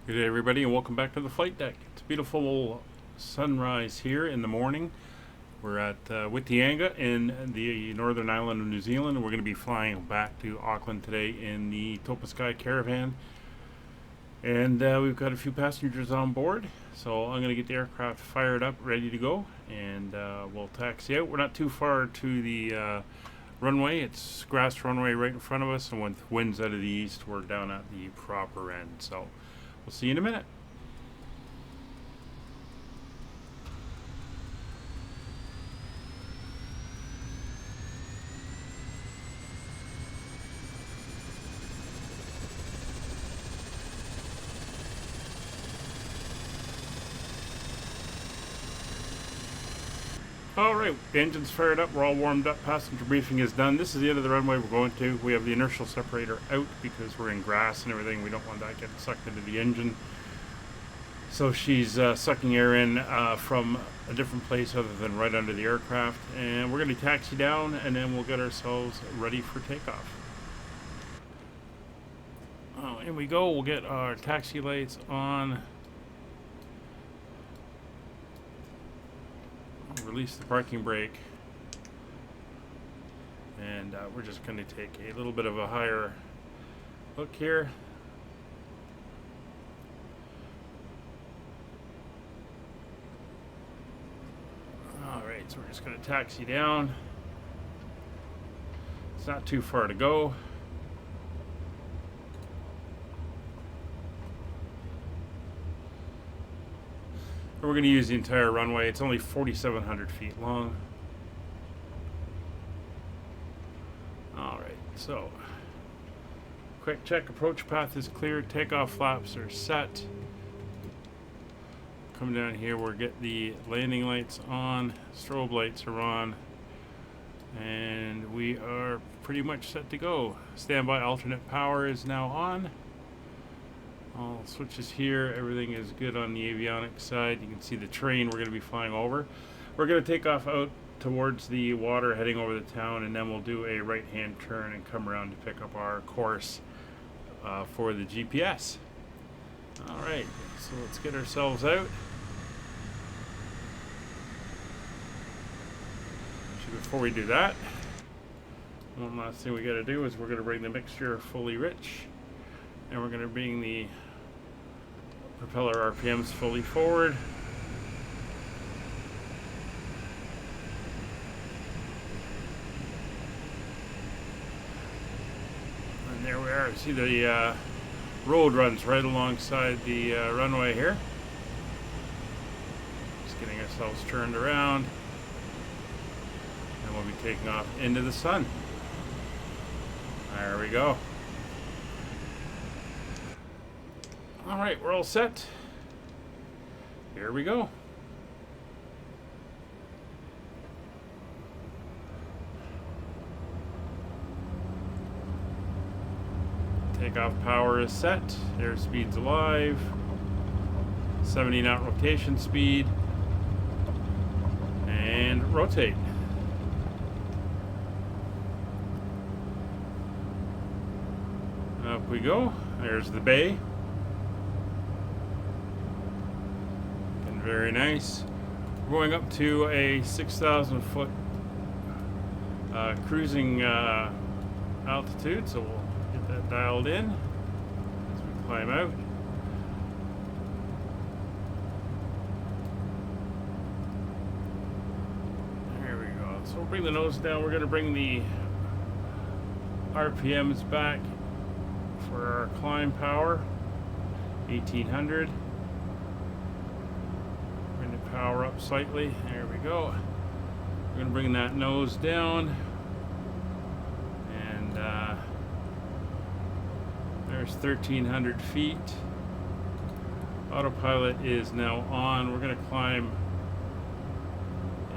Good day, everybody, and welcome back to the flight deck. It's a beautiful sunrise here in the morning. We're at Whitianga in the northern island of New Zealand, and we're going to be flying back to Auckland today in the Topa Caravan. And we've got a few passengers on board, so I'm going to get the aircraft fired up, ready to go, and we'll taxi out. We're not too far to the runway. It's grass runway right in front of us, and with winds out of the east, we're down at the proper end. So we'll see you in a minute. Alright, the engine's fired up, we're all warmed up, passenger briefing is done. This is the end of the runway we're going to. We have the inertial separator out because we're in grass and everything. We don't want that getting sucked into the engine. So she's sucking air in from a different place other than right under the aircraft. And we're going to taxi down and then we'll get ourselves ready for takeoff. Oh, in we go. We'll get our taxi lights on. Release the parking brake, and we're just going to take a little bit of a higher look here. Alright, so we're just going to taxi down. It's not too far to go. We're going to use the entire runway. It's only 4,700 feet long. Alright, so quick check. Approach path is clear. Takeoff flaps are set. Come down here, we'll get the landing lights on. Strobe lights are on. And we are pretty much set to go. Standby alternate power is now on. All switches here, everything is good on the avionics side. You can see the train we're going to be flying over. We're going to take off out towards the water, heading over the town, and then we'll do a right-hand turn and come around to pick up our course for the GPS. Alright, so let's get ourselves out. Before we do that, one last thing we got to do is we're going to bring the mixture fully rich, and we're going to bring the propeller RPMs fully forward. And there we are. See the road runs right alongside the runway here. Just getting ourselves turned around. And we'll be taking off into the sun. There we go. Alright, we're all set. Here we go. Takeoff power is set. Airspeed's alive. 70 knot rotation speed. And rotate. Up we go. There's the bay. Very nice. We're going up to a 6,000 foot cruising altitude, so we'll get that dialed in as we climb out. There we go. So we'll bring the nose down. We're going to bring the RPMs back for our climb power, 1800. Power up slightly. There we go. We're going to bring that nose down, and there's 1,300 feet. Autopilot is now on. We're going to climb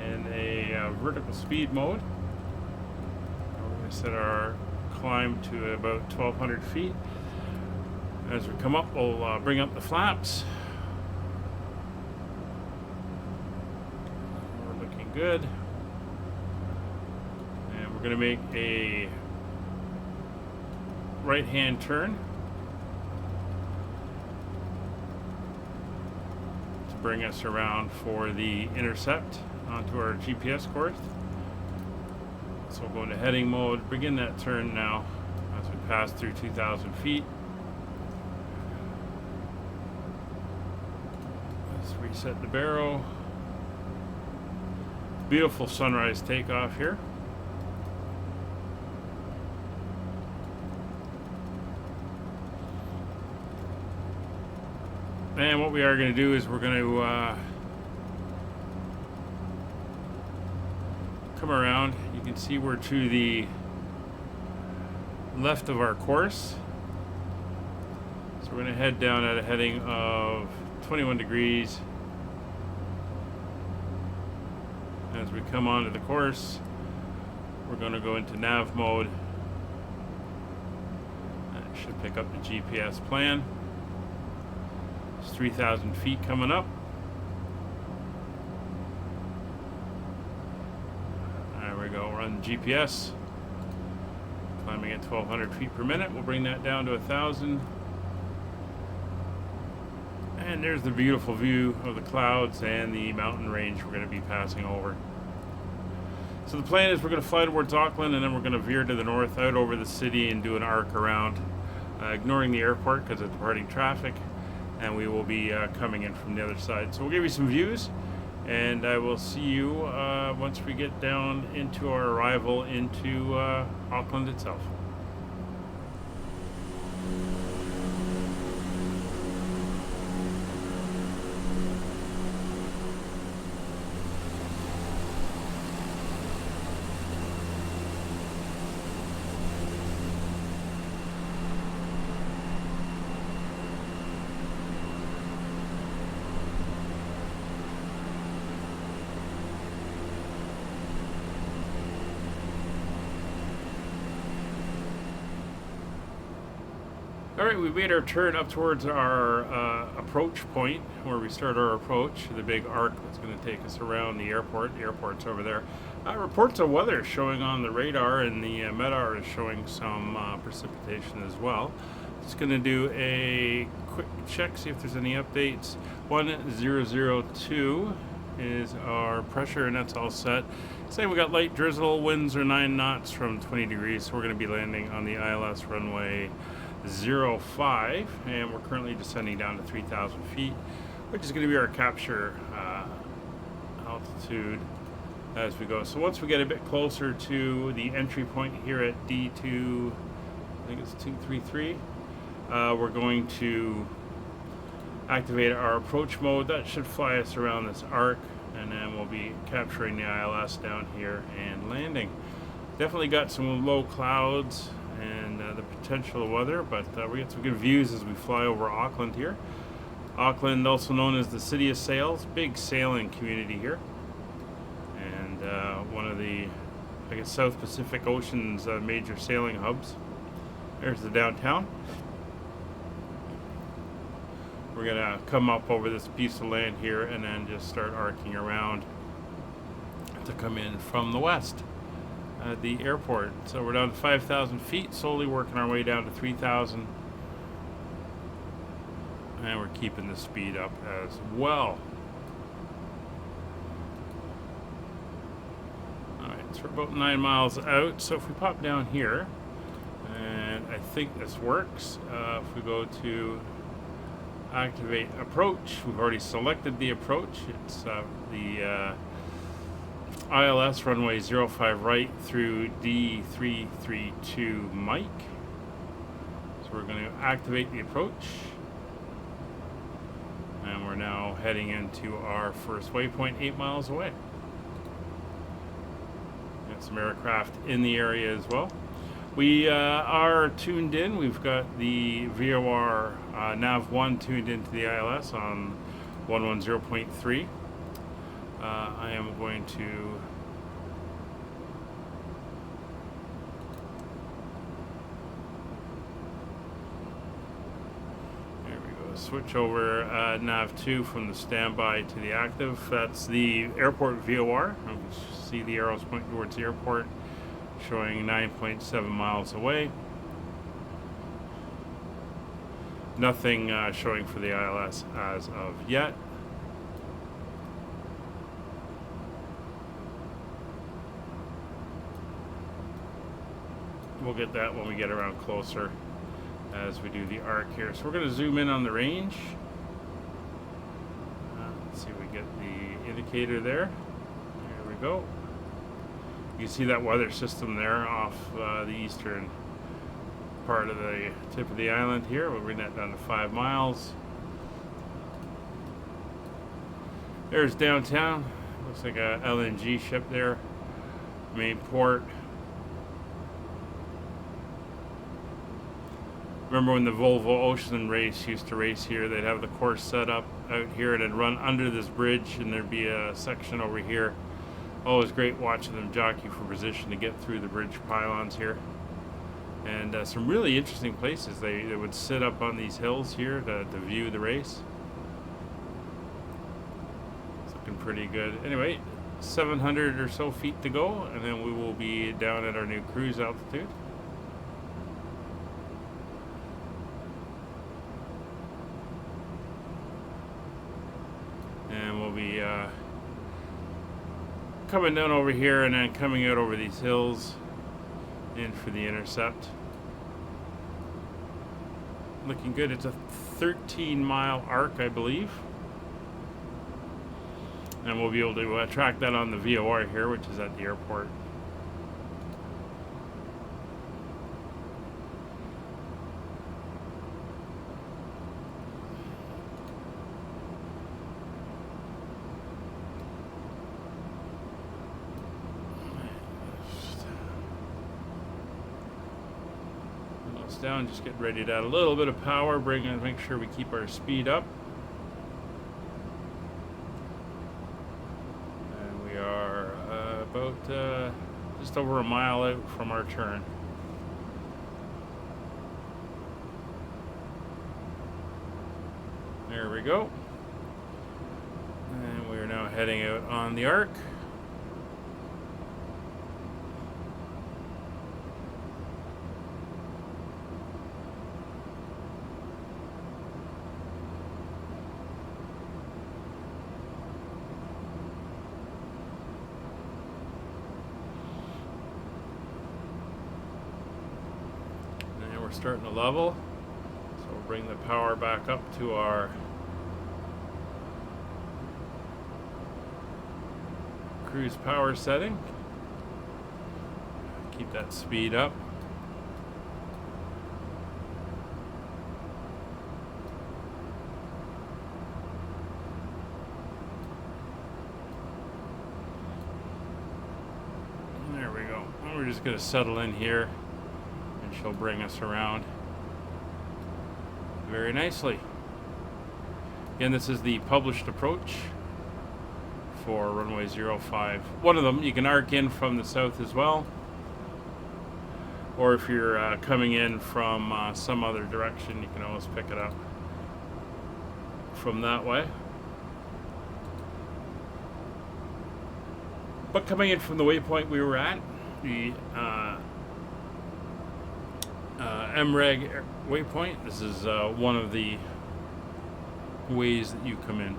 in a vertical speed mode. We're going to set our climb to about 1,200 feet. As we come up, we'll bring up the flaps. Good. And we're going to make a right-hand turn. bring us around for the intercept onto our GPS course. So we'll go into heading mode, begin that turn now as we pass through 2,000 feet. Let's reset the barrel. Beautiful sunrise takeoff here. And what we are going to do is we're going to come around. You can see we're to the left of our course. So we're going to head down at a heading of 21 degrees. As we come onto the course, we're going to go into nav mode. That should pick up the GPS plan. It's 3,000 feet coming up. There we go, we're on GPS. Climbing at 1,200 feet per minute. We'll bring that down to 1,000. And there's the beautiful view of the clouds and the mountain range we're going to be passing over. So the plan is we're going to fly towards Auckland, and then we're going to veer to the north out over the city and do an arc around, ignoring the airport because of departing traffic. And we will be coming in from the other side. So we'll give you some views, and I will see you once we get down into our arrival into Auckland itself. Alright, we made our turn up towards our approach point, where we start our approach, the big arc that's going to take us around the airport. The airport's over there. Reports of weather showing on the radar, and the MEDAR is showing some precipitation as well. Just going to do a quick check, see if there's any updates. 1002 is our pressure, and that's all set. Say we got light drizzle, winds are 9 knots from 20 degrees, so we're going to be landing on the ILS runway 05, and we're currently descending down to 3,000 feet, which is going to be our capture altitude as we go. So once we get a bit closer to the entry point here at D2, I think it's 233, we're going to activate our approach mode. That should fly us around this arc, and then we'll be capturing the ILS down here and landing. Definitely got some low clouds and the potential of weather, but we get some good views as we fly over Auckland here. Auckland, also known as the City of Sails, big sailing community here, and one of the, I guess, South Pacific Ocean's major sailing hubs. There's the downtown. We're gonna come up over this piece of land here and then just start arcing around to come in from the west. The airport. So we're down to 5,000 feet, slowly working our way down to 3,000. And we're keeping the speed up as well. Alright, so we're about 9 miles out. So if we pop down here, and I think this works, if we go to activate approach, we've already selected the approach. It's the ILS runway 05 right through D332 Mike. So we're going to activate the approach, and we're now heading into our first waypoint 8 miles away. Got some aircraft in the area as well. We are tuned in. We've got the VOR nav1 tuned into the ILS on 110.3. I am going to switch over nav2 from the standby to the active. That's the airport VOR. You can see the arrows pointing towards the airport, showing 9.7 miles away. Nothing showing for the ILS as of yet. we'll get that when we get around closer as we do the arc here. So we're going to zoom in on the range. Let's see if we get the indicator there. There we go. You can see that weather system there off the eastern part of the tip of the island here. We'll bring that down to 5 miles. There's downtown. Looks like a LNG ship there. Main port. Remember when the Volvo Ocean race used to race here, they'd have the course set up out here and it'd run under this bridge and there'd be a section over here. Always great watching them jockey for position to get through the bridge pylons here. And some really interesting places. They would sit up on these hills here to view the race. It's looking pretty good. Anyway, 700 or so feet to go and then we will be down at our new cruise altitude. And we'll be coming down over here and then coming out over these hills in for the intercept. Looking good. It's a 13-mile arc, I believe. And we'll be able to track that on the VOR here, which is at the airport. Down, just get ready to add a little bit of power, make sure we keep our speed up. And we are about just over a mile out from our turn. There we go. And we are now heading out on the arc. Starting to level, so we'll bring the power back up to our cruise power setting. Keep that speed up. There we go. And we're just going to settle in here. She'll bring us around very nicely. Again, this is the published approach for runway 05. One of them, you can arc in from the south as well, or if you're coming in from some other direction, you can always pick it up from that way. But coming in from the waypoint we were at, the MREG waypoint. This is one of the ways that you come in.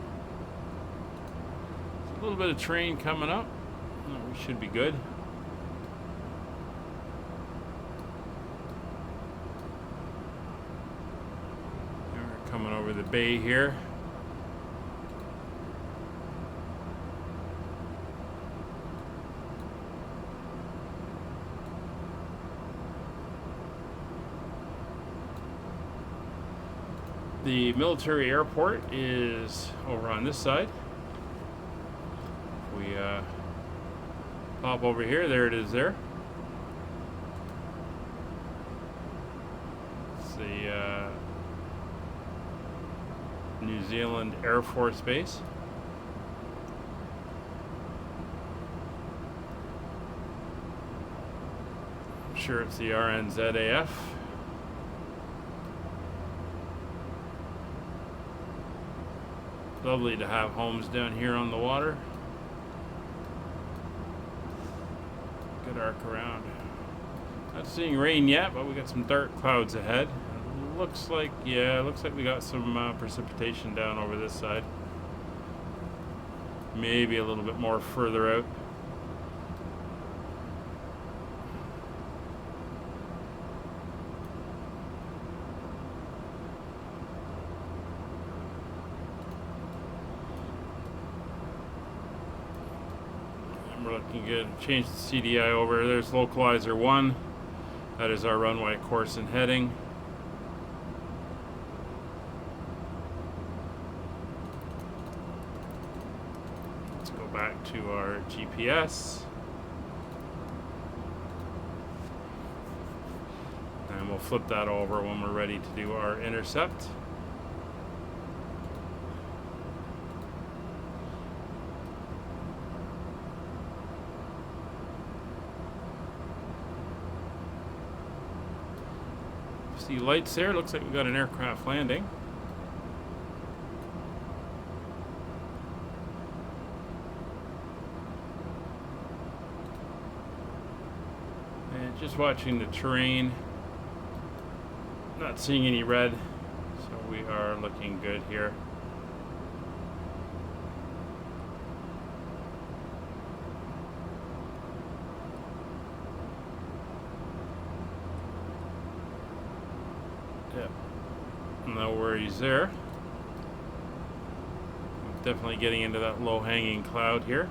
There's a little bit of terrain coming up. We should be good. We're coming over the bay here. The military airport is over on this side. We pop over here. There it is there. It's the New Zealand Air Force Base. I'm sure it's the NZAA. Lovely to have homes down here on the water. Good arc around. Not seeing rain yet, but we got some dark clouds ahead. Looks like, yeah, looks like we got some precipitation down over this side. Maybe a little bit more further out. we're looking good. Change the CDI over. There's localizer 1. That is our runway course and heading. Let's go back to our GPS. And we'll flip that over when we're ready to do our intercept. See lights there. Looks like we got an aircraft landing. And just watching the terrain. Not seeing any red, so we are looking good here. Yep, no worries there. Definitely getting into that low-hanging cloud here.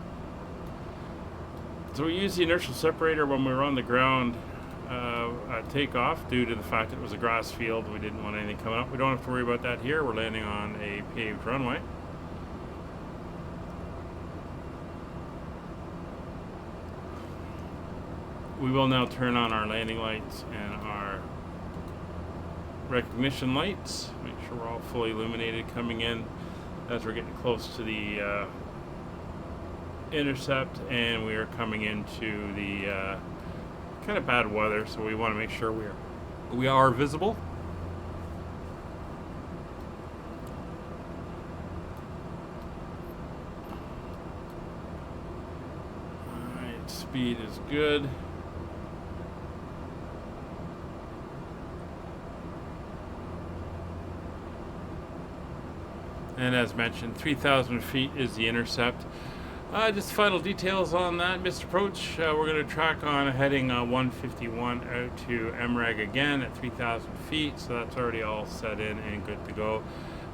So we use the inertial separator when we were on the ground at takeoff due to the fact that it was a grass field. We didn't want anything coming up. We don't have to worry about that here. We're landing on a paved runway. We will now turn on our landing lights and our recognition lights. Make sure we're all fully illuminated coming in as we're getting close to the intercept, and we are coming into the kind of bad weather, so we want to make sure we are visible. Alright, speed is good. And as mentioned, 3,000 feet is the intercept. Just final details on that missed approach. We're going to track on heading 151 out to MREG again at 3,000 feet, so that's already all set in and good to go.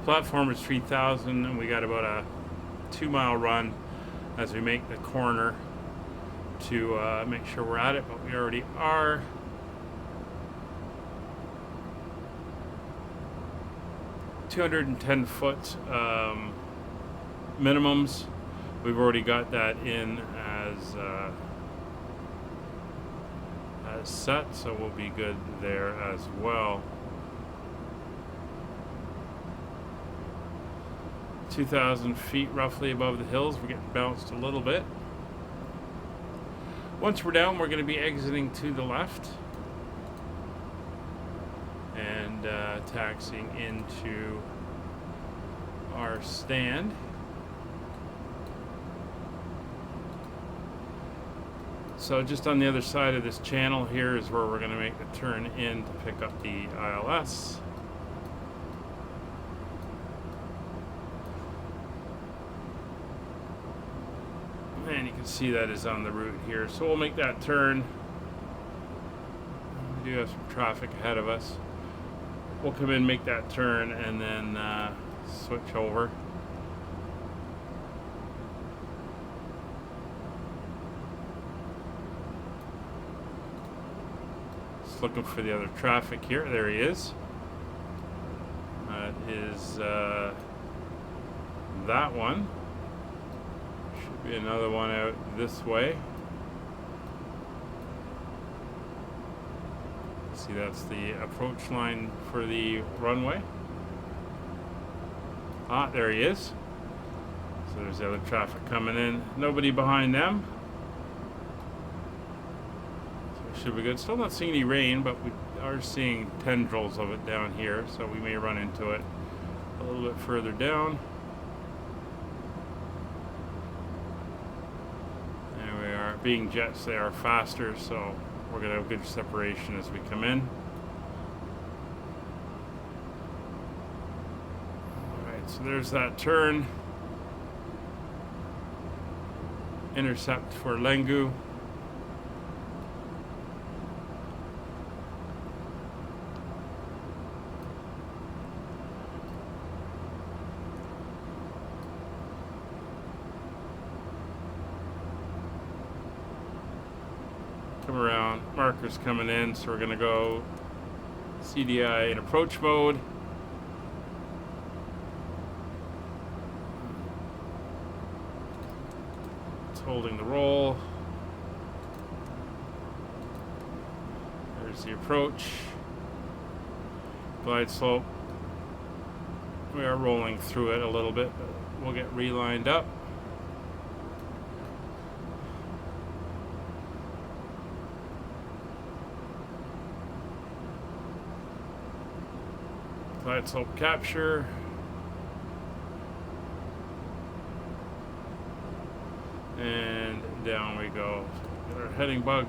Platform is 3,000, and we got about a 2-mile run as we make the corner to make sure we're at it, but we already are. $210 minimums. We've already got that in as set, so we'll be good there as well. 2,000 feet roughly above the hills. We're getting bounced a little bit. Once we're down, we're going to be exiting to the left and taxiing into our stand. So just on the other side of this channel here is where we're going to make the turn in to pick up the ILS. And you can see that is on the route here. So we'll make that turn. We do have some traffic ahead of us. We'll come in, make that turn, and then switch over. Just looking for the other traffic here. There he is. That is that one. Should be another one out this way. See, that's the approach line for the runway. Ah, there he is. So there's the other traffic coming in. Nobody behind them. So it should be good. Still not seeing any rain, but we are seeing tendrils of it down here, so we may run into it a little bit further down. There we are. Being jets, they are faster, so we're going to have good separation as we come in. Alright, so there's that turn. Intercept for Lengu. markers coming in, so we're going to go CDI in approach mode. It's holding the roll. There's the approach. Glide slope. We are rolling through it a little bit, but we'll get relined up. Glide slope capture. And down we go. Get our heading bug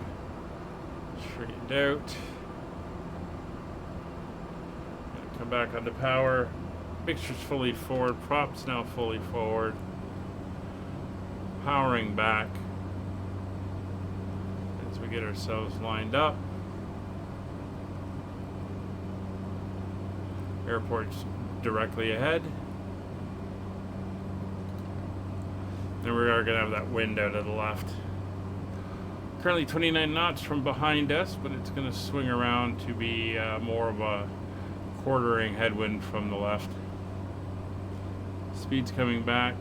straightened out. Gonna come back onto power. Mixture's fully forward. Props now fully forward. Powering back as we get ourselves lined up. Airport's directly ahead. And we are going to have that wind out of the left. Currently 29 knots from behind us, but it's going to swing around to be more of a quartering headwind from the left. Speed's coming back.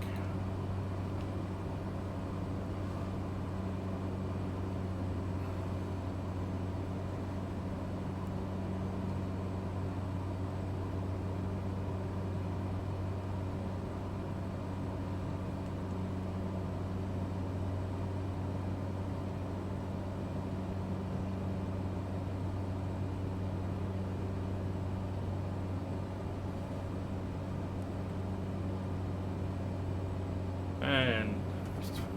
And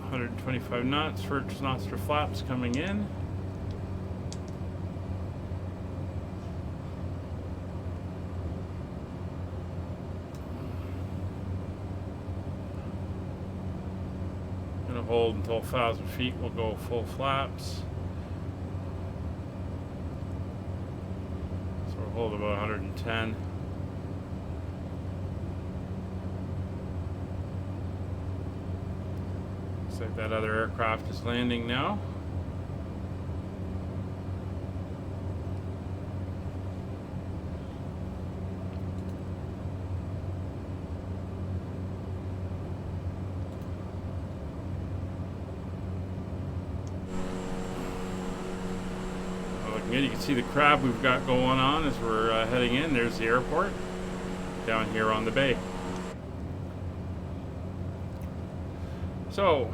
125 knots, first nostril flaps coming in. Gonna hold until 1,000 feet, we'll go full flaps. So we'll hold about 110. Like that other aircraft is landing now. Looking good. You can see the crab we've got going on as we're heading in. There's the airport down here on the bay. So,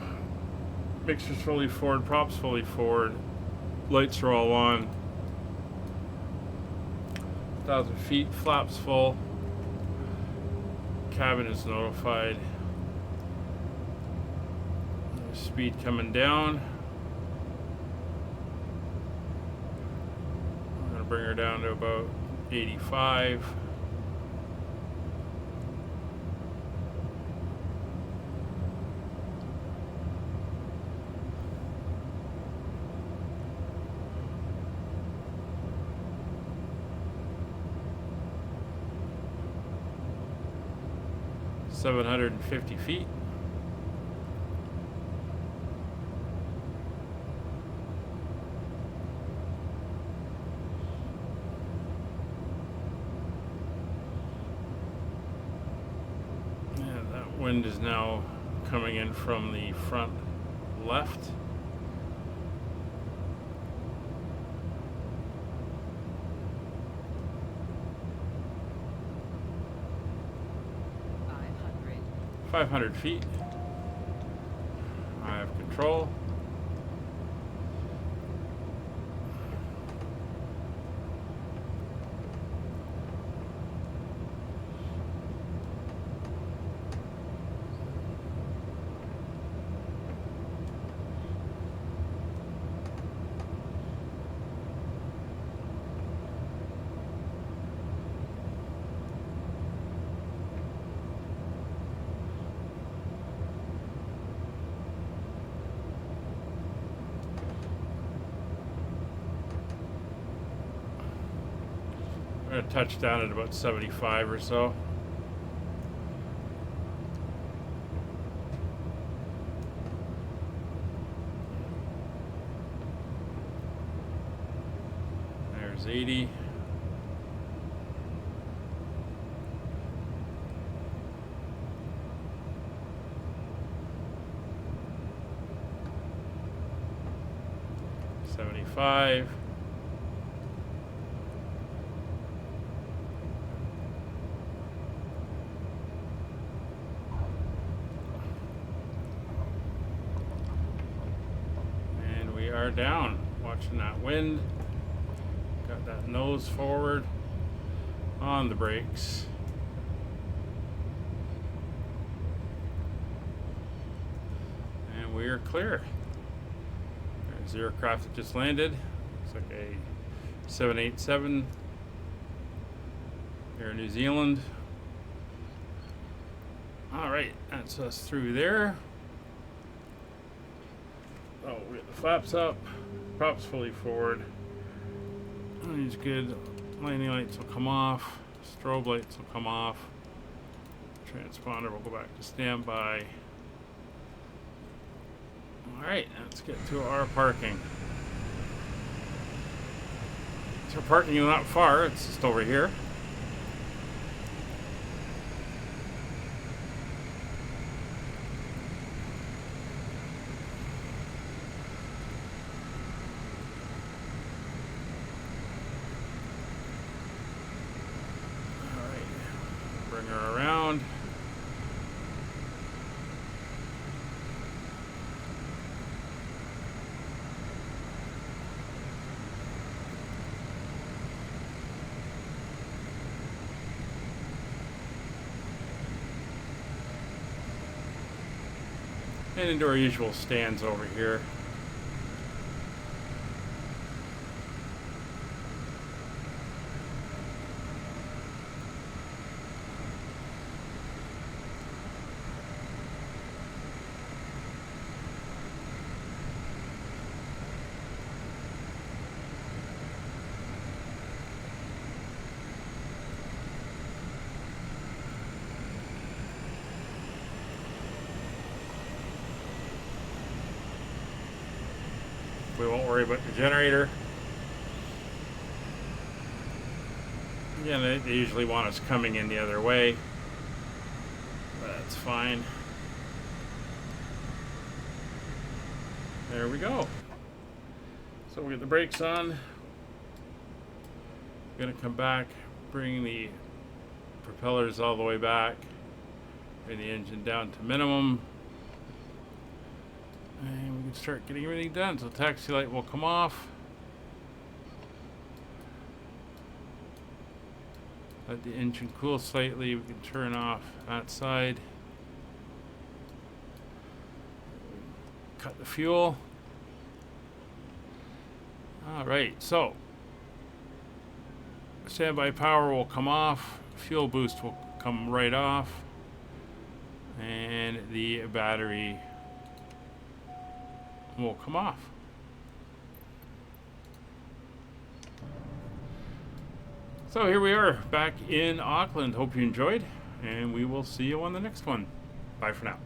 mixture's fully forward, props fully forward, lights are all on, 1,000 feet, flaps full, cabin is notified, speed coming down. I'm going to bring her down to about 85. $750 feet. And that wind is now coming in from the front left. Five 500 feet. I have control. We're going to touch down at about 75 or so. is 80. $75. And we are down. Watching that wind. Got that nose forward on the brakes. And we are clear. There's the aircraft that just landed. Looks like a 787 Air New Zealand. Alright, that's us through there. Oh, we got the flaps up. Props fully forward. These good. Landing lights will come off. Strobe lights will come off. Transponder will go back to standby. Alright, let's get to our parking. So parking is not far, it's just over here. Alright, bring her around. And into our usual stands over here. We won't worry about the generator. Again, they usually want us coming in the other way. That's fine. There we go. So we get the brakes on. Gonna come back, bring the propellers all the way back, bring the engine down to minimum. And we can start getting everything done. So taxi light will come off. Let the engine cool slightly. We can turn off that side. Cut the fuel. Alright, so standby power will come off. Fuel boost will come right off. And the battery will come off. So here we are back in Auckland. Hope you enjoyed, and we will see you on the next one. Bye for now.